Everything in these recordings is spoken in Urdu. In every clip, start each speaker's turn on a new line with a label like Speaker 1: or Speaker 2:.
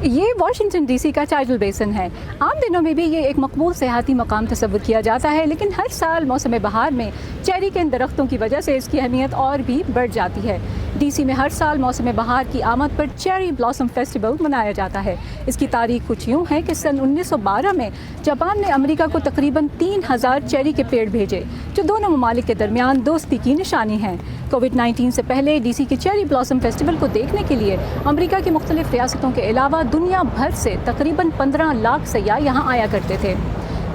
Speaker 1: یہ واشنگٹن ڈی سی کا ٹائیڈل بیسن ہے۔ عام دنوں میں بھی یہ ایک مقبول سیاحتی مقام تصور کیا جاتا ہے، لیکن ہر سال موسم بہار میں چیری کے ان درختوں کی وجہ سے اس کی اہمیت اور بھی بڑھ جاتی ہے۔ ڈی سی میں ہر سال موسم بہار کی آمد پر چیری بلاسم فیسٹیول منایا جاتا ہے۔ اس کی تاریخ کچھ یوں ہے کہ سن 1912 میں جاپان نے امریکہ کو تقریباً 3000 چیری کے پیڑ بھیجے، جو دونوں ممالک کے درمیان دوستی کی نشانی ہے۔ کووڈ-19 سے پہلے ڈی سی کے چیری بلاسم فیسٹیول کو دیکھنے کے لیے امریکہ کی مختلف ریاستوں کے علاوہ دنیا بھر سے تقریباً 15 لاکھ سیاح یہاں آیا کرتے تھے۔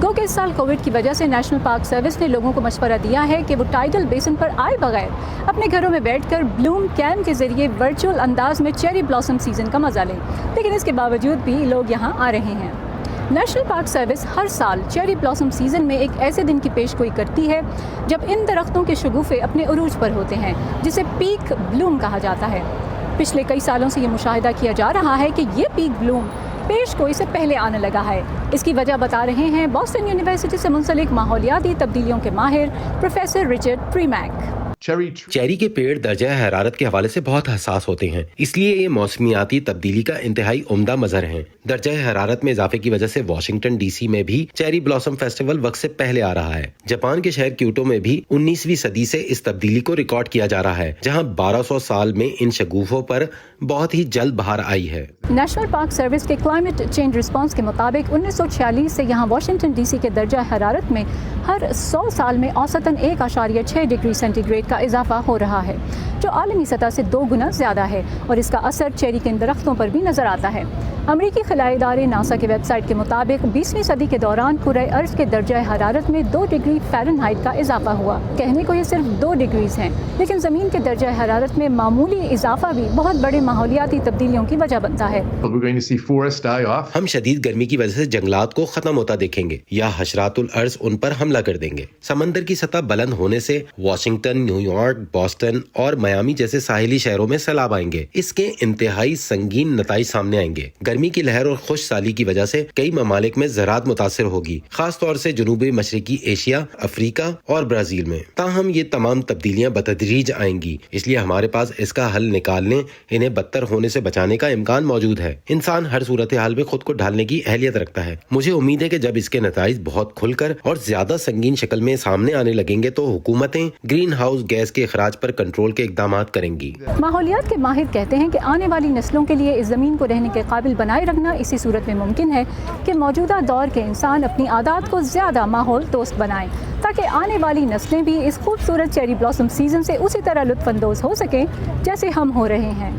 Speaker 1: گو کہ اس سال کووڈ کی وجہ سے نیشنل پارک سروس نے لوگوں کو مشورہ دیا ہے کہ وہ ٹائیڈل بیسن پر آئے بغیر اپنے گھروں میں بیٹھ کر بلوم کیم کے ذریعے ورچوئل انداز میں چیری بلاسم سیزن کا مزہ لیں، لیکن اس کے باوجود بھی لوگ یہاں آ رہے ہیں۔ نیشنل پارک سروس ہر سال چیری بلاسم سیزن میں ایک ایسے دن کی پیش گوئی کرتی ہے جب ان درختوں کے شگوفے اپنے عروج پر ہوتے ہیں، جسے پیک بلوم کہا جاتا ہے۔ پچھلے کئی سالوں سے یہ مشاہدہ کیا جا رہا ہے کہ یہ پیک بلوم پیش گوئی سے پہلے آنے لگا ہے۔ اس کی وجہ بتا رہے ہیں بوسٹن یونیورسٹی سے منسلک ماحولیاتی تبدیلیوں کے ماہر پروفیسر رچرڈ پریمیک۔
Speaker 2: چیری کے پیڑ درجہ حرارت کے حوالے سے بہت حساس ہوتے ہیں، اس لیے یہ موسمیاتی تبدیلی کا انتہائی عمدہ مظہر ہیں۔ درجہ حرارت میں اضافے کی وجہ سے واشنگٹن ڈی سی میں بھی چیری بلاسم فیسٹیول وقت سے پہلے آ رہا ہے۔ جاپان کے شہر کیوٹو میں بھی 19ویں صدی سے اس تبدیلی کو ریکارڈ کیا جا رہا ہے، جہاں 1200 سال میں ان شگوفوں پر بہت ہی جلد بہار آئی ہے۔
Speaker 1: نیشنل پارک سروس کے کلائمیٹ چینج رسپانس کے مطابق 1946 سے یہاں واشنگٹن ڈی سی کے درجہ حرارت میں ہر 100 سال میں اوسطاً 1.6 ڈگری سینٹی گریڈ کا اضافہ ہو رہا ہے، جو عالمی سطح سے 2 گنا زیادہ ہے، اور اس کا اثر چیری کے ان درختوں پر بھی نظر آتا ہے۔ امریکی خلائی ادارے ناسا کی ویب سائٹ کے مطابق 20ویں صدی کے دوران کرۂ ارض کے درجہ حرارت میں 2 ڈگری فارنہائٹ کا اضافہ ہوا۔ کہنے کو یہ صرف 2 ڈگریز ہیں، لیکن زمین کے درجہ حرارت میں معمولی اضافہ بھی بہت بڑے ماحولیاتی تبدیلیوں کی وجہ بنتا ہے۔
Speaker 2: ہم شدید گرمی کی وجہ سے جنگلات کو ختم ہوتا دیکھیں گے یا حشرات الارض ان پر حملہ کر دیں گے۔ سمندر کی سطح بلند ہونے سے واشنگٹن، نیو یارک، بوسٹن اور میامی جیسے ساحلی شہروں میں سیلاب آئیں گے۔ اس کے انتہائی سنگین نتائج سامنے آئیں گے۔ گرمی کی لہر اور خشک سالی کی وجہ سے کئی ممالک میں زراعت متاثر ہوگی، خاص طور سے جنوبی مشرقی ایشیا، افریقہ اور برازیل میں۔ تاہم یہ تمام تبدیلیاں بتدریج آئیں گی، اس لیے ہمارے پاس اس کا حل نکالنے، انہیں بدتر ہونے سے بچانے کا امکان موجود ہے۔ انسان ہر صورتحال میں خود کو ڈھالنے کی اہلیت رکھتا ہے۔ مجھے امید ہے کہ جب اس کے نتائج بہت کھل کر اور زیادہ سنگین شکل میں سامنے آنے لگیں گے تو حکومتیں گرین ہاؤس گیس کے اخراج پر کنٹرول کے اقدامات کریں گی۔
Speaker 1: ماحولیات کے ماہر کہتے ہیں کہ آنے والی نسلوں کے لیے اس زمین کو رہنے کے قابل بنائے رکھنا اسی صورت میں ممکن ہے کہ موجودہ دور کے انسان اپنی عادات کو زیادہ ماحول دوست بنائیں، تاکہ آنے والی نسلیں بھی اس خوبصورت چیری بلاسم سیزن سے اسی طرح لطف اندوز ہو سکیں جیسے ہم ہو رہے ہیں۔